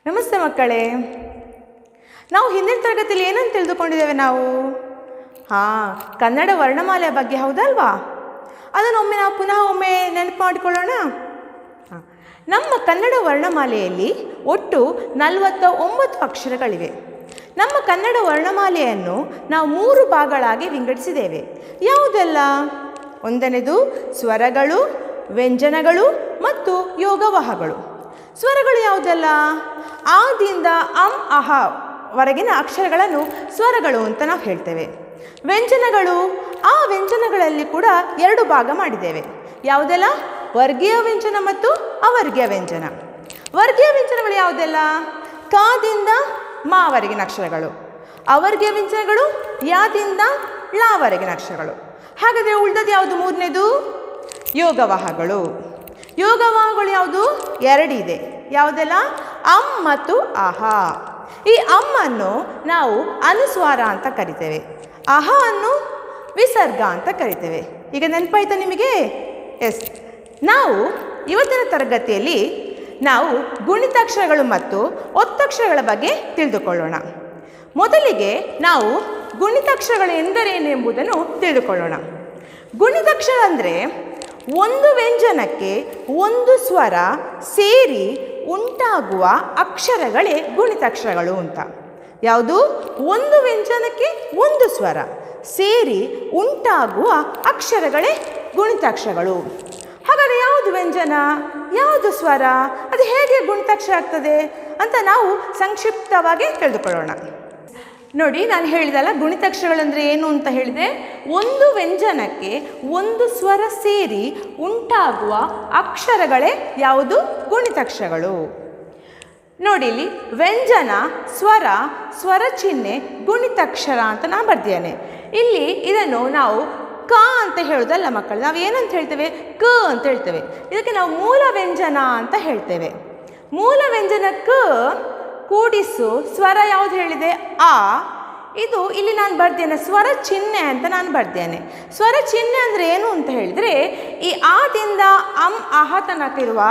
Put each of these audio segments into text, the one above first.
ನಮಸ್ತೆ ಮಕ್ಕಳೇ. ನಾವು ಹಿಂದಿನ ತರಗತಿಯಲ್ಲಿ ಏನಂತ ತಿಳಿದುಕೊಂಡಿದ್ದೇವೆ ನಾವು? ಕನ್ನಡ ವರ್ಣಮಾಲೆಯ ಬಗ್ಗೆ, ಹೌದಲ್ವಾ? ಅದನ್ನೊಮ್ಮೆ ನಾವು ಪುನಃ ನೆನಪು ಮಾಡಿಕೊಳ್ಳೋಣ. ನಮ್ಮ ಕನ್ನಡ ವರ್ಣಮಾಲೆಯಲ್ಲಿ ಒಟ್ಟು 49 ಅಕ್ಷರಗಳಿವೆ. ನಮ್ಮ ಕನ್ನಡ ವರ್ಣಮಾಲೆಯನ್ನು ನಾವು 3 ಭಾಗಗಳಾಗಿ ವಿಂಗಡಿಸಿದ್ದೇವೆ. ಯಾವುದೆಲ್ಲ? ಒಂದನೇದು ಸ್ವರಗಳು, ವ್ಯಂಜನಗಳು ಮತ್ತು ಯೋಗವಾಹಗಳು. ಸ್ವರಗಳು ಯಾವುದೆಲ್ಲ? ಆದಿಂದ ಅಹ ವರೆಗಿನ ಅಕ್ಷರಗಳನ್ನು ಸ್ವರಗಳು ಅಂತ ನಾವು ಹೇಳ್ತೇವೆ. ವ್ಯಂಜನಗಳು, ಆ ವ್ಯಂಜನಗಳಲ್ಲಿ ಕೂಡ 2 ಭಾಗ ಮಾಡಿದ್ದೇವೆ. ಯಾವುದೆಲ್ಲ? ವರ್ಗೀಯ ವ್ಯಂಜನ ಮತ್ತು ಅವರ್ಗೀಯ ವ್ಯಂಜನ. ವರ್ಗೀಯ ವ್ಯಂಜನಗಳು ಯಾವುದೆಲ್ಲ? ಕಾದಿಂದ ಮಾವರೆಗಿನ ಅಕ್ಷರಗಳು. ಅವರ್ಗೀಯ ವ್ಯಂಜನಗಳು ಯಾದಿಂದ ಳವರೆಗಿನ ಅಕ್ಷರಗಳು. ಹಾಗಾದರೆ ಉಳಿದದ್ದು ಯಾವುದು? ಮೂರನೇದು ಯೋಗವಾಹಗಳು. ಯೋಗವಾಹಗಳು ಯಾವುದು? 2 ಇದೆ. ಯಾವುದೆಲ್ಲ? ಮತ್ತು ಅಹ. ಈ ಅನ್ನು ನಾವು ಅನುಸ್ವಾರ ಅಂತ ಕರಿತೇವೆ, ಅಹ ಅನ್ನು ವಿಸರ್ಗ ಅಂತ ಕರಿತೇವೆ. ಈಗ ನೆನಪಾಯ್ತಾ ನಿಮಗೆ? ಎಸ್. ನಾವು ಇವತ್ತಿನ ತರಗತಿಯಲ್ಲಿ ನಾವು ಗುಣಿತಾಕ್ಷರಗಳು ಮತ್ತು ಒತ್ತಕ್ಷರಗಳ ಬಗ್ಗೆ ತಿಳಿದುಕೊಳ್ಳೋಣ. ಮೊದಲಿಗೆ ನಾವು ಗುಣಿತಾಕ್ಷರಗಳು ಎಂದರೇನು ಎಂಬುದನ್ನು ತಿಳಿದುಕೊಳ್ಳೋಣ. ಗುಣಿತಾಕ್ಷರ ಅಂದರೆ ಒಂದು ವ್ಯಂಜನಕ್ಕೆ ಒಂದು ಸ್ವರ ಸೇರಿ ಉಂಟಾಗುವ ಅಕ್ಷರಗಳೇ ಗುಣಿತಾಕ್ಷರಗಳು ಅಂತ. ಯಾವುದು? ಒಂದು ವ್ಯಂಜನಕ್ಕೆ ಒಂದು ಸ್ವರ ಸೇರಿ ಉಂಟಾಗುವ ಅಕ್ಷರಗಳೇ ಗುಣಿತಾಕ್ಷರಗಳು. ಹಾಗಾದರೆ ಯಾವುದು ವ್ಯಂಜನ, ಯಾವುದು ಸ್ವರ, ಅದು ಹೇಗೆ ಗುಣಿತಾಕ್ಷರ ಆಗ್ತದೆ ಅಂತ ನಾವು ಸಂಕ್ಷಿಪ್ತವಾಗಿ ತಿಳಿದುಕೊಳ್ಳೋಣ. ನೋಡಿ, ನಾನು ಹೇಳಿದಲ್ಲ ಗುಣಿತಾಕ್ಷರಗಳಂದರೆ ಏನು ಅಂತ ಹೇಳಿದೆ. ಒಂದು ವ್ಯಂಜನಕ್ಕೆ ಒಂದು ಸ್ವರ ಸೇರಿ ಉಂಟಾಗುವ ಅಕ್ಷರಗಳೇ ಯಾವುದು? ಗುಣಿತಾಕ್ಷರಗಳು. ನೋಡಿ, ಇಲ್ಲಿ ವ್ಯಂಜನ, ಸ್ವರ, ಸ್ವರ ಚಿಹ್ನೆ, ಗುಣಿತಾಕ್ಷರ ಅಂತ ನಾನು ಬರ್ದಿದ್ದೇನೆ. ಇಲ್ಲಿ ಇದನ್ನು ನಾವು ಕ ಅಂತ ಹೇಳೋದಲ್ಲ ಮಕ್ಕಳು, ನಾವು ಏನಂತ ಹೇಳ್ತೇವೆ? ಕ ಅಂತ ಹೇಳ್ತೇವೆ. ಇದಕ್ಕೆ ನಾವು ಮೂಲ ವ್ಯಂಜನ ಅಂತ ಹೇಳ್ತೇವೆ. ಮೂಲ ವ್ಯಂಜನ ಕ ಕೂಡಿಸು ಸ್ವರ ಯಾವುದು ಹೇಳಿದೆ? ಆ. ಇದು ಇಲ್ಲಿ ನಾನು ಬರ್ದೇನೆ ಸ್ವರ ಚಿಹ್ನೆ ಅಂತ ನಾನು ಬರ್ದೇನೆ. ಸ್ವರ ಚಿಹ್ನೆ ಅಂದರೆ ಏನು ಅಂತ ಹೇಳಿದರೆ, ಈ ಆದಿಂದ ಅಹ ತನಕ ಇರುವ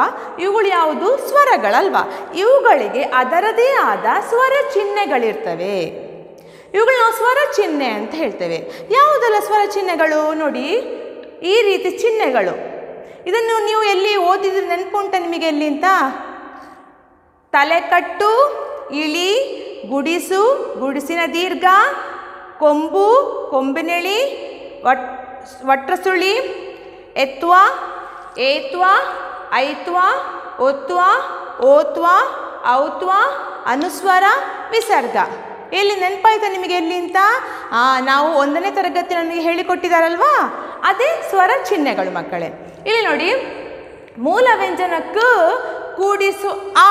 ಇವುಗಳು ಯಾವುದು? ಸ್ವರಗಳಲ್ವಾ? ಇವುಗಳಿಗೆ ಅದರದೇ ಆದ ಸ್ವರ ಚಿಹ್ನೆಗಳಿರ್ತವೆ. ಇವುಗಳು ನಾವು ಸ್ವರ ಚಿಹ್ನೆ ಅಂತ ಹೇಳ್ತೇವೆ. ಯಾವುದೆಲ್ಲ ಸ್ವರ ಚಿಹ್ನೆಗಳು? ನೋಡಿ, ಈ ರೀತಿ ಚಿಹ್ನೆಗಳು. ಇದನ್ನು ನೀವು ಎಲ್ಲಿ ಓದಿದ್ರೆ ನೆನಪುಂಟ ನಿಮಗೆ? ಎಲ್ಲಿ ಅಂತ? ತಲೆಕಟ್ಟು, ಇಳಿ, ಗುಡಿಸು, ಗುಡಿಸಿನ ದೀರ್ಘ, ಕೊಂಬು, ಕೊಂಬಿನೆಳಿ, ವಟ್ರಸುಳಿ, ಎತ್ವ, ಏತ್ವ, ಐತ್ವ, ಒತ್ವ, ಓತ್ವ, ಔತ್ವ, ಅನುಸ್ವರ, ವಿಸರ್ಗ. ಎಲ್ಲಿ ನೆನಪಾಯ್ತಾ ನಿಮಗೆ? ಎಲ್ಲಿ ಅಂತ? ನಾವು 1ನೇ ತರಗತಿ ನನಗೆ ಹೇಳಿಕೊಟ್ಟಿದ್ದಾರಲ್ವಾ, ಅದೇ ಸ್ವರ ಚಿಹ್ನೆಗಳು ಮಕ್ಕಳೇ. ಇಲ್ಲಿ ನೋಡಿ, ಮೂಲ ವ್ಯಂಜನ ಕ ಕೂಡಿಸು ಆ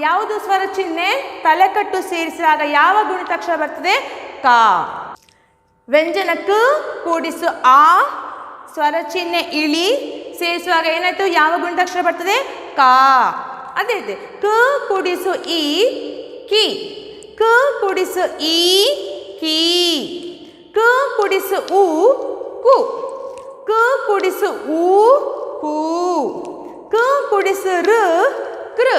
ಯಾವುದು ಸ್ವರ ಚಿಹ್ನೆ? ತಲೆಕಟ್ಟು ಸೇರಿಸಿದಾಗ ಯಾವ ಗುಣಿತಾಕ್ಷರ ಬರ್ತದೆ? ಕ. ವ್ಯಂಜನ ಕ ಕೂಡಿಸು ಆ ಸ್ವರ ಚಿಹ್ನೆ ಇಳಿ ಸೇರಿಸುವಾಗ ಏನಾಯ್ತು? ಯಾವ ಗುಣಿತಾಕ್ಷರ ಬರ್ತದೆ? ಕ. ಅದೇ ಇದೆ. ಕ ಕೂಡಿಸು ಈ ಕಿ. ಕ ಕೂಡಿಸು ಈ ಕಿ. ಕ ಕೂಡಿಸು ಉ ಕು. ಕ ಕೂಡಿಸು ಉ ಕು. ಕ ಕೂಡಿಸು ರ ಕೃ.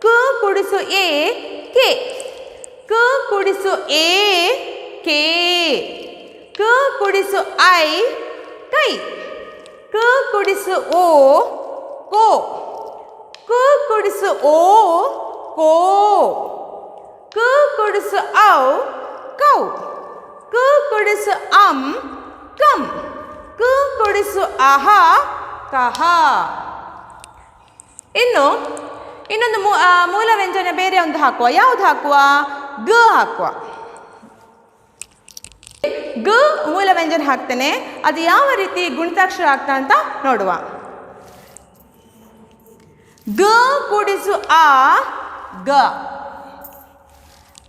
ಕ ಕೂಡಿಸು ಎ ಕೆ. ಕ ಕೂಡಿಸು ಎ ಕೆ. ಕ ಕೂಡಿಸು ಐ ಕೈ. ಕ ಕೂಡಿಸು ಓ ಕೋ. ಕ ಕೂಡಿಸು ಓ ಕೋ. ಕ ಕೂಡಿಸು ಔ ಕೌ. ಕ ಕೂಡಿಸು ಕಂ. ಕ ಕೂಡಿಸು ಅಹ ಕಹ. ಇನ್ನೊಂದು ಮೂಲ ವ್ಯಂಜನ ಬೇರೆ ಒಂದು ಹಾಕುವ. ಯಾವುದು ಹಾಕುವ? ಗ ಹಾಕುವ. ಗ ಮೂಲ ವ್ಯಂಜನ ಹಾಕ್ತೇನೆ. ಅದು ಯಾವ ರೀತಿ ಗುಣಿತಾಕ್ಷರ ಆಗ್ತಾ ಅಂತ ನೋಡುವ. ಗ ಕೂಡಿಸು ಆ ಗ.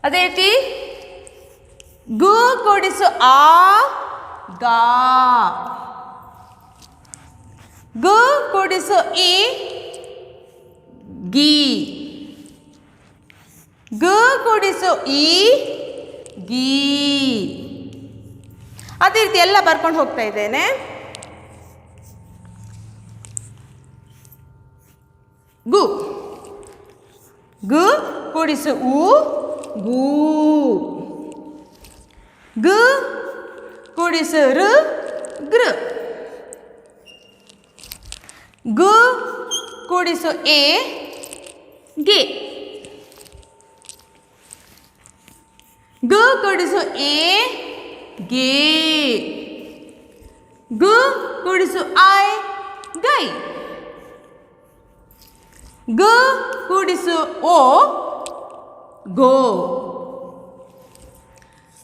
ಅದೇ ರೀತಿ ಗ ಕೂಡಿಸು ಆ ಗ. ಗ ಕೂಡಿಸು ಈ ಗಿ. ಗ ಕೂಡಿಸು ಈ ಗಿ. ಅದೇ ರೀತಿ ಎಲ್ಲ ಬರ್ಕೊಂಡು ಹೋಗ್ತಾ ಇದ್ದೇನೆ. ಗು ಗು ಕೂಡಿಸು ಉ ಗೂ. ಗು ಕೂಡಿಸು ರು ಗೃ. ಗು ಕೂಡಿಸು ಎ ಗೆ. ಗು ಕೂಡಿಸು ಎ ಗೆ. ಗು ಕೂಡಿಸು ಐ ಗೈ. ಗು ಕೂಡಿಸು ಓ ಗೋ.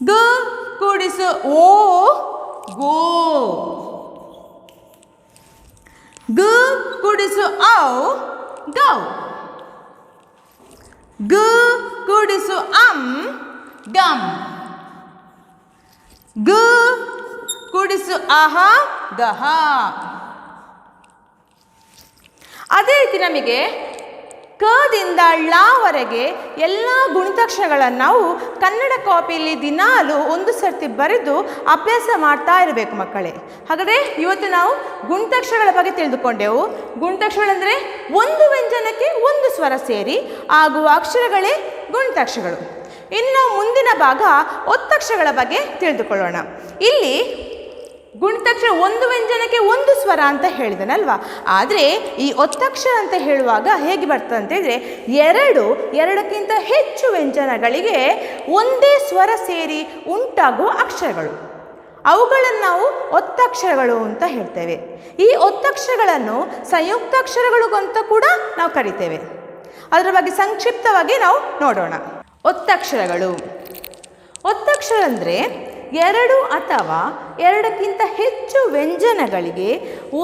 ಗು ಕೂಡಿಸು ಓ ಗೋ. ಗು ಕೂಡಿಸು ಔ ಗೌ. ಗು ಕೂಡಿಸು ಗಮ್. ಗು ಕೂಡಿಸು ಅಹ ಗಹ. ಅದೇ ರೀತಿ ನಮಗೆ ಕದಿಂದ ಳವರೆಗೆ ಎಲ್ಲ ಗುಣಿತಾಕ್ಷರಗಳನ್ನು ನಾವು ಕನ್ನಡ ಕಾಪಿಯಲ್ಲಿ ದಿನಾಲು ಒಂದು ಸರ್ತಿ ಬರೆದು ಅಭ್ಯಾಸ ಮಾಡ್ತಾ ಇರಬೇಕು ಮಕ್ಕಳೇ. ಹಾಗಾದರೆ ಇವತ್ತು ನಾವು ಗುಣಿತಾಕ್ಷರಗಳ ಬಗ್ಗೆ ತಿಳಿದುಕೊಂಡೆವು. ಗುಣಿತಾಕ್ಷರಗಳೆಂದರೆ ಒಂದು ವ್ಯಂಜನಕ್ಕೆ ಒಂದು ಸ್ವರ ಸೇರಿ ಆಗುವ ಅಕ್ಷರಗಳೇ ಗುಣಿತಾಕ್ಷರಗಳು. ಇನ್ನು ನಾವು ಮುಂದಿನ ಭಾಗ ಒತ್ತಕ್ಷರಗಳ ಬಗ್ಗೆ ತಿಳಿದುಕೊಳ್ಳೋಣ. ಇಲ್ಲಿ ಗುಣಿತಾಕ್ಷರ ಒಂದು ವ್ಯಂಜನಕ್ಕೆ ಒಂದು ಸ್ವರ ಅಂತ ಹೇಳಿದನಲ್ವಾ, ಆದರೆ ಈ ಒತ್ತಕ್ಷರ ಅಂತ ಹೇಳುವಾಗ ಹೇಗೆ ಬರ್ತದೆ ಅಂತ ಹೇಳಿದರೆ ಎರಡಕ್ಕಿಂತ ಹೆಚ್ಚು ವ್ಯಂಜನಗಳಿಗೆ ಒಂದೇ ಸ್ವರ ಸೇರಿ ಉಂಟಾಗುವ ಅಕ್ಷರಗಳು, ಅವುಗಳನ್ನು ನಾವು ಒತ್ತಕ್ಷರಗಳು ಅಂತ ಹೇಳ್ತೇವೆ. ಈ ಒತ್ತಕ್ಷರಗಳನ್ನು ಸಂಯುಕ್ತಾಕ್ಷರಗಳು ಅಂತ ಕೂಡ ನಾವು ಕರಿತೇವೆ. ಅದರ ಬಗ್ಗೆ ಸಂಕ್ಷಿಪ್ತವಾಗಿ ನಾವು ನೋಡೋಣ. ಒತ್ತಕ್ಷರಗಳು. ಒತ್ತಕ್ಷರ ಅಂದರೆ ಎರಡು ಅಥವಾ ಎರಡಕ್ಕಿಂತ ಹೆಚ್ಚು ವ್ಯಂಜನಗಳಿಗೆ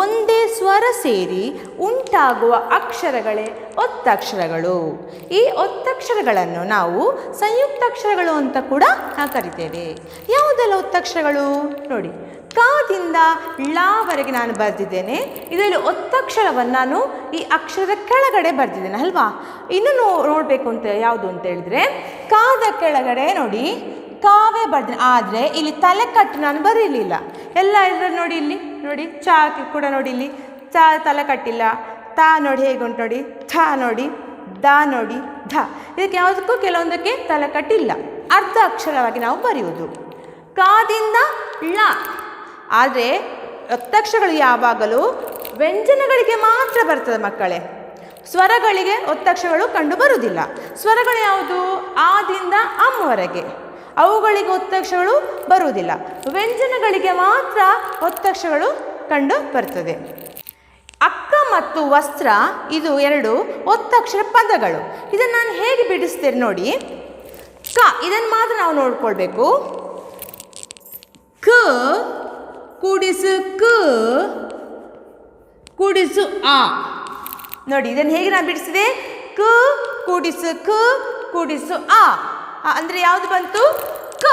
ಒಂದೇ ಸ್ವರ ಸೇರಿ ಉಂಟಾಗುವ ಅಕ್ಷರಗಳೇ ಒತ್ತಕ್ಷರಗಳು. ಈ ಒತ್ತಕ್ಷರಗಳನ್ನು ನಾವು ಸಂಯುಕ್ತಾಕ್ಷರಗಳು ಅಂತ ಕೂಡ ಕರಿತೇವೆ. ಯಾವುದೆಲ್ಲ ಒತ್ತಕ್ಷರಗಳು ನೋಡಿ, ಕದಿಂದ ಳವರೆಗೆ ನಾನು ಬರೆದಿದ್ದೇನೆ. ಇದರಲ್ಲಿ ಒತ್ತಕ್ಷರವನ್ನು ನಾನು ಈ ಅಕ್ಷರದ ಕೆಳಗಡೆ ಬರೆದಿದ್ದೇನೆ ಅಲ್ವಾ. ಇನ್ನು ನೋಡಬೇಕು ಅಂತ ಯಾವುದು ಅಂತ ಹೇಳಿದ್ರೆ, ಕಾದ ಕೆಳಗಡೆ ನೋಡಿ ಕಾವೇ ಬರ್ತೀನಿ, ಆದರೆ ಇಲ್ಲಿ ತಲೆ ಕಟ್ಟು ನಾನು ಬರೀಲಿಲ್ಲ. ಎಲ್ಲ ಇದ್ರೆ ನೋಡಿ, ಇಲ್ಲಿ ನೋಡಿ ಚಾ ಕೂಡ ನೋಡಿ, ಇಲ್ಲಿ ಚಾ ತಲೆ ಕಟ್ಟಿಲ್ಲ. ತಾ ನೋಡಿ ಹೇಗುಂಟು ನೋಡಿ, ಛ ನೋಡಿ, ದ ನೋಡಿ, ಧ. ಇದಕ್ಕೆ ಯಾವುದಕ್ಕೂ ಕೆಲವೊಂದಕ್ಕೆ ತಲೆ ಕಟ್ಟಿಲ್ಲ, ಅರ್ಧ ಅಕ್ಷರವಾಗಿ ನಾವು ಬರೆಯುವುದು. ಕಾದಿಂದ ಳ. ಆದರೆ ಒತ್ತಕ್ಷರಗಳು ಯಾವಾಗಲೂ ವ್ಯಂಜನಗಳಿಗೆ ಮಾತ್ರ ಬರ್ತದೆ ಮಕ್ಕಳೇ, ಸ್ವರಗಳಿಗೆ ಒತ್ತಕ್ಷರಗಳು ಕಂಡು ಬರುವುದಿಲ್ಲ. ಸ್ವರಗಳು ಯಾವುದು? ಆದಿಂದ ಅಮ್ವರೆಗೆ, ಅವುಗಳಿಗೆ ಒತ್ತಕ್ಷರಗಳು ಬರುವುದಿಲ್ಲ. ವ್ಯಂಜನಗಳಿಗೆ ಮಾತ್ರ ಒತ್ತಕ್ಷರಗಳು ಕಂಡು ಬರ್ತದೆ. ಅಕ್ಕ ಮತ್ತು ವಸ್ತ್ರ ಇದು ಎರಡು ಒತ್ತಕ್ಷರ ಪದಗಳು. ಇದನ್ನು ನಾನು ಹೇಗೆ ಬಿಡಿಸ್ತೇನೆ ನೋಡಿ. ಕ ಇದನ್ನು ಮಾತ್ರ ನಾವು ನೋಡ್ಕೊಳ್ಬೇಕು. ಕ ಕೂಡಿಸು ಕ ಕೂಡಿಸು ಆ. ನೋಡಿ ಇದನ್ನು ಹೇಗೆ ನಾನು ಬಿಡಿಸಿದೆ. ಕ ಕೂಡಿಸು ಕ ಕೂಡಿಸು ಆ ಅಂದರೆ ಯಾವುದು ಬಂತು? ಕ.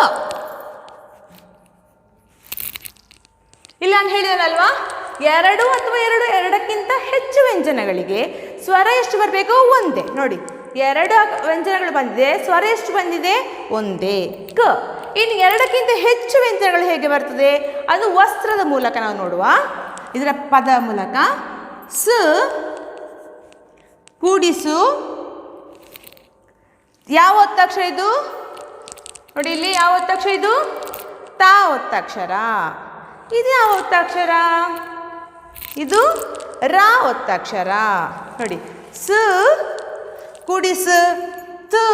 ಇಲ್ಲ ನಾನು ಹೇಳಿದನಲ್ವಾ, ಎರಡು ಅಥವಾ ಎರಡಕ್ಕಿಂತ ಹೆಚ್ಚು ವ್ಯಂಜನಗಳಿಗೆ ಸ್ವರ ಎಷ್ಟು ಬರಬೇಕು? ಒಂದೇ. ನೋಡಿ ಎರಡು ವ್ಯಂಜನಗಳು ಬಂದಿದೆ, ಸ್ವರ ಎಷ್ಟು ಬಂದಿದೆ? ಒಂದೇ, ಕ. ಇನ್ನು ಎರಡಕ್ಕಿಂತ ಹೆಚ್ಚು ವ್ಯಂಜನಗಳು ಹೇಗೆ ಬರ್ತದೆ? ಅದು ವಸ್ತ್ರದ ಮೂಲಕ ನಾವು ನೋಡುವ, ಇದರ ಪದ ಮೂಲಕ. ಸ ಕೂಡಿಸು ಯಾವ ಒತ್ತಕ್ಷರ ಇದು? ನೋಡಿ ಇಲ್ಲಿ ಯಾವ ಒತ್ತಕ್ಷರ ಇದು? ತಾ ಒತ್ತಕ್ಷರ. ಇದು ಯಾವ ಒತ್ತಕ್ಷರ? ಇದು ರಾ ಒತ್ತಕ್ಷರ. ನೋಡಿ ಸ ಕೂಡಿಸು ತ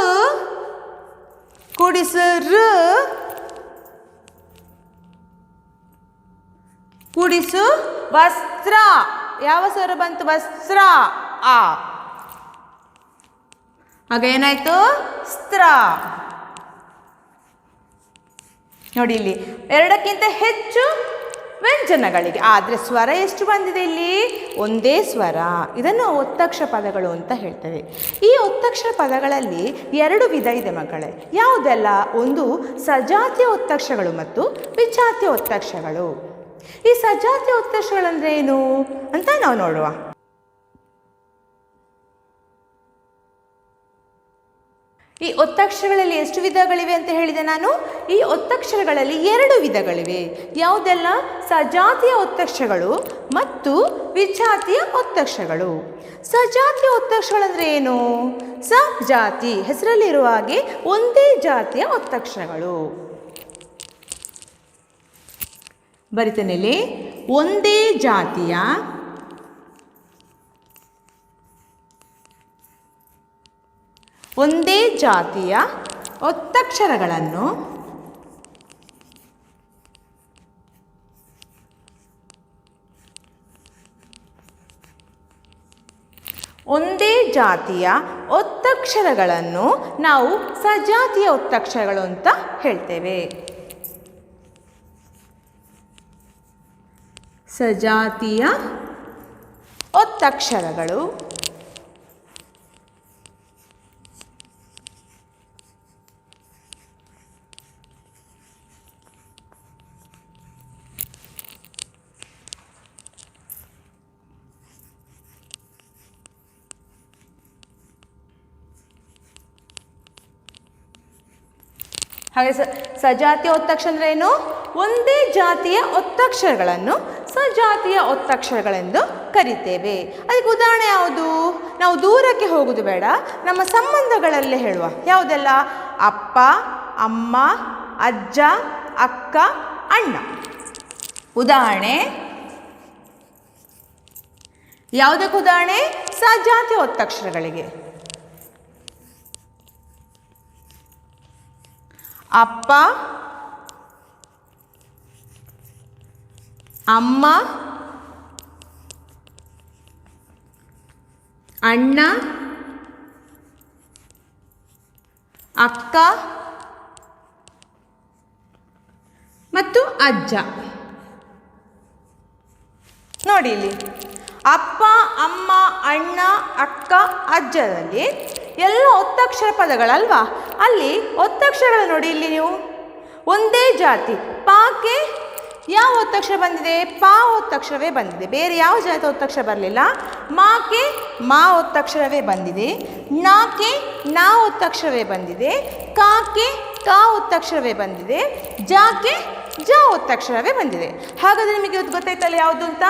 ಕೂಡಿಸು ರ ಕೂಡಿಸು ವಸ್ತ್ರ. ಯಾವ ಸ್ವರ ಬಂತು? ವಸ್ತ್ರ ಆ. ಆಗ ಏನಾಯ್ತು? ಸ್ತ್ರ. ನೋಡಿ ಇಲ್ಲಿ ಎರಡಕ್ಕಿಂತ ಹೆಚ್ಚು ವ್ಯಂಜನಗಳಿಗೆ, ಆದರೆ ಸ್ವರ ಎಷ್ಟು ಬಂದಿದೆ ಇಲ್ಲಿ? ಒಂದೇ ಸ್ವರ. ಇದನ್ನು ಒತ್ತಕ್ಷರ ಪದಗಳು ಅಂತ ಹೇಳ್ತೇವೆ. ಈ ಒತ್ತಕ್ಷರ ಪದಗಳಲ್ಲಿ ಎರಡು ವಿಧ ಇದೆ ಮಕ್ಕಳೇ. ಯಾವುದೆಲ್ಲ? ಒಂದು ಸಜಾತಿಯ ಒತ್ತಕ್ಷರಗಳು ಮತ್ತು ವಿಜಾತಿಯ ಒತ್ತಕ್ಷರಗಳು. ಈ ಸಜಾತಿಯ ಒತ್ತಕ್ಷರಗಳಂದ್ರೆ ಏನು ಅಂತ ನಾವು ನೋಡುವ. ಈ ಒತ್ತಕ್ಷರಗಳಲ್ಲಿ ಎಷ್ಟು ವಿಧಗಳಿವೆ ಅಂತ ಹೇಳಿದೆ ನಾನು? ಈ ಒತ್ತಕ್ಷರಗಳಲ್ಲಿ 2 ವಿಧಗಳಿವೆ. ಯಾವುದೆಲ್ಲ? ಸಜಾತಿಯ ಒತ್ತಕ್ಷರಗಳು ಮತ್ತು ವಿಜಾತಿಯ ಒತ್ತಕ್ಷರಗಳು. ಸಜಾತಿಯ ಒತ್ತಕ್ಷರಗಳಂದರೆ ಏನು? ಸಜಾತಿ ಹೆಸರಲ್ಲಿರುವ ಹಾಗೆ ಒಂದೇ ಜಾತಿಯ ಒತ್ತಕ್ಷರಗಳು. ಬರಿತೇನೆ, ಒಂದೇ ಜಾತಿಯ ಒತ್ತಕ್ಷರಗಳನ್ನು ನಾವು ಸಜಾತಿಯ ಒತ್ತಕ್ಷರಗಳು ಅಂತ ಹೇಳ್ತೇವೆ. ಸಜಾತಿಯ ಒತ್ತಕ್ಷರಗಳು. ಹಾಗೆ ಸಜಾತಿಯ ಒತ್ತಕ್ಷರ ಅಂದರೆ ಏನು? ಒಂದೇ ಜಾತಿಯ ಒತ್ತಕ್ಷರಗಳನ್ನು ಸಜಾತಿಯ ಒತ್ತಕ್ಷರಗಳೆಂದು ಕರಿತೇವೆ. ಅದಕ್ಕೆ ಉದಾಹರಣೆ ಯಾವುದು? ನಾವು ದೂರಕ್ಕೆ ಹೋಗುವುದು ಬೇಡ, ನಮ್ಮ ಸಂಬಂಧಗಳಲ್ಲೇ ಹೇಳುವ. ಯಾವುದೆಲ್ಲ? ಅಪ್ಪ, ಅಮ್ಮ, ಅಜ್ಜ, ಅಕ್ಕ, ಅಣ್ಣ. ಉದಾಹರಣೆ ಯಾವುದಕ್ಕೆ ಉದಾಹರಣೆ? ಸಜಾತಿಯ ಒತ್ತಕ್ಷರಗಳಿಗೆ. ಅಪ್ಪ, ಅಮ್ಮ, ಅಣ್ಣ, ಅಕ್ಕ ಮತ್ತು ಅಜ್ಜ. ನೋಡಿ ಇಲ್ಲಿ ಅಪ್ಪ, ಅಮ್ಮ, ಅಣ್ಣ, ಅಕ್ಕ, ಅಜ್ಜದಲ್ಲಿ ಎಲ್ಲ ಒತ್ತಕ್ಷರ ಪದಗಳಲ್ವಾ? ಅಲ್ಲಿ ಒತ್ತಕ್ಷರಗಳು ನೋಡಿ, ಇಲ್ಲಿ ನೀವು ಒಂದೇ ಜಾತಿ. ಪಾಕ್ಕೆ ಯಾವ ಒತ್ತಕ್ಷರ ಬಂದಿದೆ? ಪಾ ಒತ್ತಕ್ಷರವೇ ಬಂದಿದೆ, ಬೇರೆ ಯಾವ ಜಾತಿ ಒತ್ತಕ್ಷರ ಬರಲಿಲ್ಲ. ಮಾಕ್ಕೆ ಮಾ ಒತ್ತಕ್ಷರವೇ ಬಂದಿದೆ. ನಾಕ್ಕೆ ನಾ ಒತ್ತಕ್ಷರವೇ ಬಂದಿದೆ. ಕಾಕ್ಕೆ ಕಾ ಒತ್ತಕ್ಷರವೇ ಬಂದಿದೆ. ಜಾಕ್ಕೆ ಜ ಒತ್ತಕ್ಷರವೇ ಬಂದಿದೆ. ಹಾಗಾದರೆ ನಿಮಗೆ ಗೊತ್ತಾಯ್ತಲ್ಲ ಯಾವುದು ಅಂತ?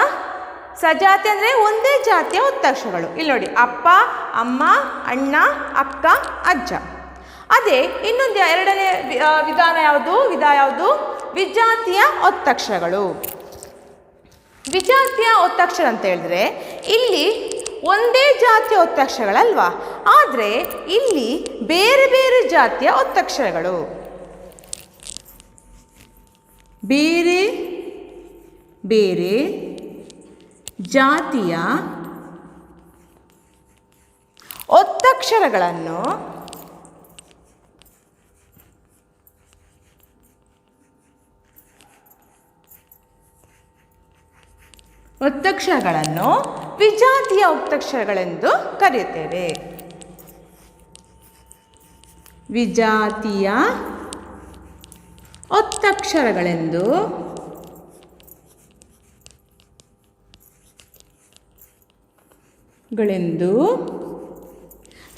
ಸಜಾತಿ ಅಂದರೆ ಒಂದೇ ಜಾತಿಯ ಒತ್ತಕ್ಷರಗಳು. ಇಲ್ಲಿ ನೋಡಿ, ಅಪ್ಪ, ಅಮ್ಮ, ಅಣ್ಣ, ಅಕ್ಕ, ಅಜ್ಜ. ಅದೇ ಇನ್ನೊಂದು ಎರಡನೇ ವಿಧ ಯಾವುದು? ವಿಜಾತಿಯ ಒತ್ತಕ್ಷರಗಳು. ವಿಜಾತಿಯ ಒತ್ತಕ್ಷರ ಅಂತ ಹೇಳಿದ್ರೆ ಇಲ್ಲಿ ಒಂದೇ ಜಾತಿಯ ಒತ್ತಕ್ಷರಗಳಲ್ವಾ, ಆದರೆ ಇಲ್ಲಿ ಬೇರೆ ಬೇರೆ ಜಾತಿಯ ಒತ್ತಕ್ಷರಗಳು. ಬೇರೆ ಬೇರೆ ಜಾತಿಯ ಒತ್ತಕ್ಷರಗಳನ್ನು ವಿಜಾತಿಯ ಒತ್ತಕ್ಷರಗಳೆಂದು ಕರೆಯುತ್ತೇವೆ. ವಿಜಾತಿಯ ಒತ್ತಕ್ಷರಗಳೆಂದು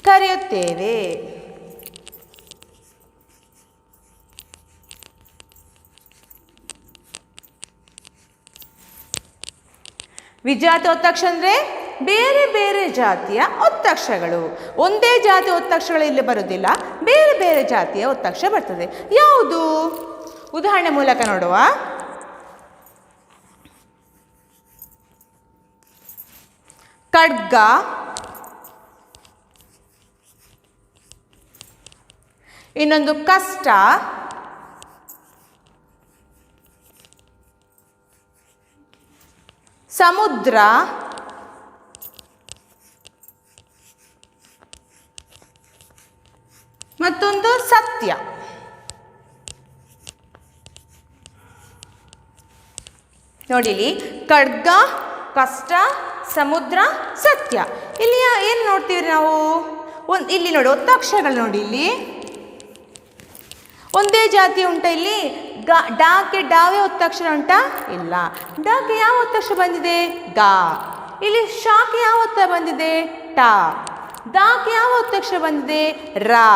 ಕರೆಯುತ್ತೇವೆ. ವಿಜಾತಿ ಒತ್ತಕ್ಷರ ಅಂದರೆ ಬೇರೆ ಬೇರೆ ಜಾತಿಯ ಒತ್ತಕ್ಷರಗಳು. ಒಂದೇ ಜಾತಿಯ ಒತ್ತಕ್ಷರಗಳು ಇಲ್ಲಿ ಬರುವುದಿಲ್ಲ, ಬೇರೆ ಬೇರೆ ಜಾತಿಯ ಒತ್ತಕ್ಷರ ಬರ್ತದೆ. ಯಾವುದು? ಉದಾಹರಣೆ ಮೂಲಕ ನೋಡುವ. ಖಡ್ಗ, ಇನ್ನೊಂದು ಕಷ್ಟ, ಸಮುದ್ರ, ಮತ್ತೊಂದು ಸತ್ಯ. ನೋಡಿಲಿ, ಖಡ್ಗ, ಕಷ್ಟ, ಸಮುದ್ರ, ಸತ್ಯ. ಇಲ್ಲಿ ಏನು ನೋಡ್ತೀವಿ ನಾವು? ಇಲ್ಲಿ ನೋಡಿ ಒತ್ತಕ್ಷರಗಳು ನೋಡಿ, ಇಲ್ಲಿ ಒಂದೇ ಜಾತಿ ಉಂಟಾ? ಇಲ್ಲಿ ಡಾಕ್ಕೆ ಡಾವೇ ಒತ್ತಕ್ಷರ ಉಂಟಾ? ಇಲ್ಲ. ಡಾಕ್ಕೆ ಯಾವ ಒತ್ತಕ್ಷರ ಬಂದಿದೆ? ಗಾ. ಇಲ್ಲಿ ಶಾಕ್ಕೆ ಯಾವ ಒತ್ತ ಬಂದಿದೆ? ಟಾ. ದಾಕ್ಕೆ ಯಾವ ಒತ್ತಕ್ಷರ ಬಂದಿದೆ? ರಾ.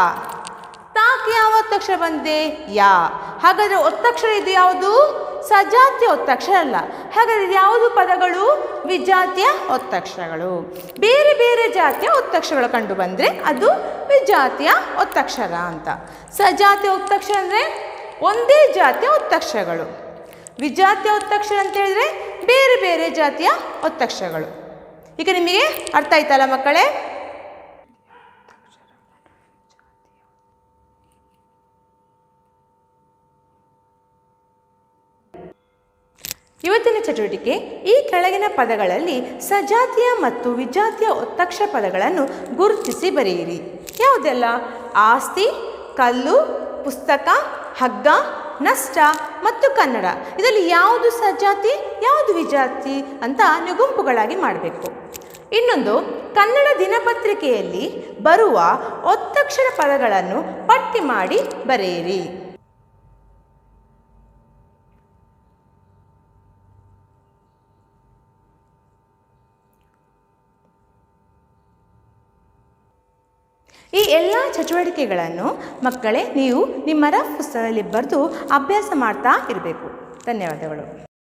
ಯಾಕೆ ಯಾವ ಒತ್ತಕ್ಷರ ಬಂದಿದೆ? ಯಾ. ಹಾಗಾದರೆ ಒತ್ತಕ್ಷರ ಇದು ಯಾವುದು? ಸಜಾತಿಯ ಒತ್ತಕ್ಷರ ಅಲ್ಲ. ಹಾಗಾದರೆ ಇದು ಯಾವುದು ಪದಗಳು? ವಿಜಾತಿಯ ಒತ್ತಕ್ಷರಗಳು. ಬೇರೆ ಬೇರೆ ಜಾತಿಯ ಒತ್ತಕ್ಷರಗಳು ಕಂಡು ಬಂದರೆ ಅದು ವಿಜಾತಿಯ ಒತ್ತಕ್ಷರ ಅಂತ. ಸಜಾತಿಯ ಒತ್ತಕ್ಷರ ಅಂದರೆ ಒಂದೇ ಜಾತಿಯ ಒತ್ತಕ್ಷರಗಳು. ವಿಜಾತಿಯ ಒತ್ತಕ್ಷರ ಅಂತ ಹೇಳಿದರೆ ಬೇರೆ ಬೇರೆ ಜಾತಿಯ ಒತ್ತಕ್ಷರಗಳು. ಈಗ ನಿಮಗೆ ಅರ್ಥ ಆಯ್ತಲ್ಲ ಮಕ್ಕಳೇ? ಇವತ್ತಿನ ಚಟುವಟಿಕೆ, ಈ ಕೆಳಗಿನ ಪದಗಳಲ್ಲಿ ಸಜಾತಿಯ ಮತ್ತು ವಿಜಾತಿಯ ಒತ್ತಕ್ಷರ ಪದಗಳನ್ನು ಗುರುತಿಸಿ ಬರೆಯಿರಿ. ಯಾವುದೆಲ್ಲ? ಆಸ್ತಿ, ಕಲ್ಲು, ಪುಸ್ತಕ, ಹಗ್ಗ, ನಷ್ಟ ಮತ್ತು ಕನ್ನಡ. ಇದರಲ್ಲಿ ಯಾವುದು ಸಜಾತಿ, ಯಾವುದು ವಿಜಾತಿ ಅಂತ ನೀವು ಗುಂಪುಗಳಾಗಿ ಮಾಡಬೇಕು. ಇನ್ನೊಂದು, ಕನ್ನಡ ದಿನಪತ್ರಿಕೆಯಲ್ಲಿ ಬರುವ ಒತ್ತಕ್ಷರ ಪದಗಳನ್ನು ಪಟ್ಟಿ ಮಾಡಿ ಬರೆಯಿರಿ. ಈ ಎಲ್ಲ ಚಟುವಟಿಕೆಗಳನ್ನು ಮಕ್ಕಳೇ ನೀವು ನಿಮ್ಮ ರಫ್ ಪುಸ್ತಕದಲ್ಲಿ ಬರೆದು ಅಭ್ಯಾಸ ಮಾಡ್ತಾ ಇರಬೇಕು. ಧನ್ಯವಾದಗಳು.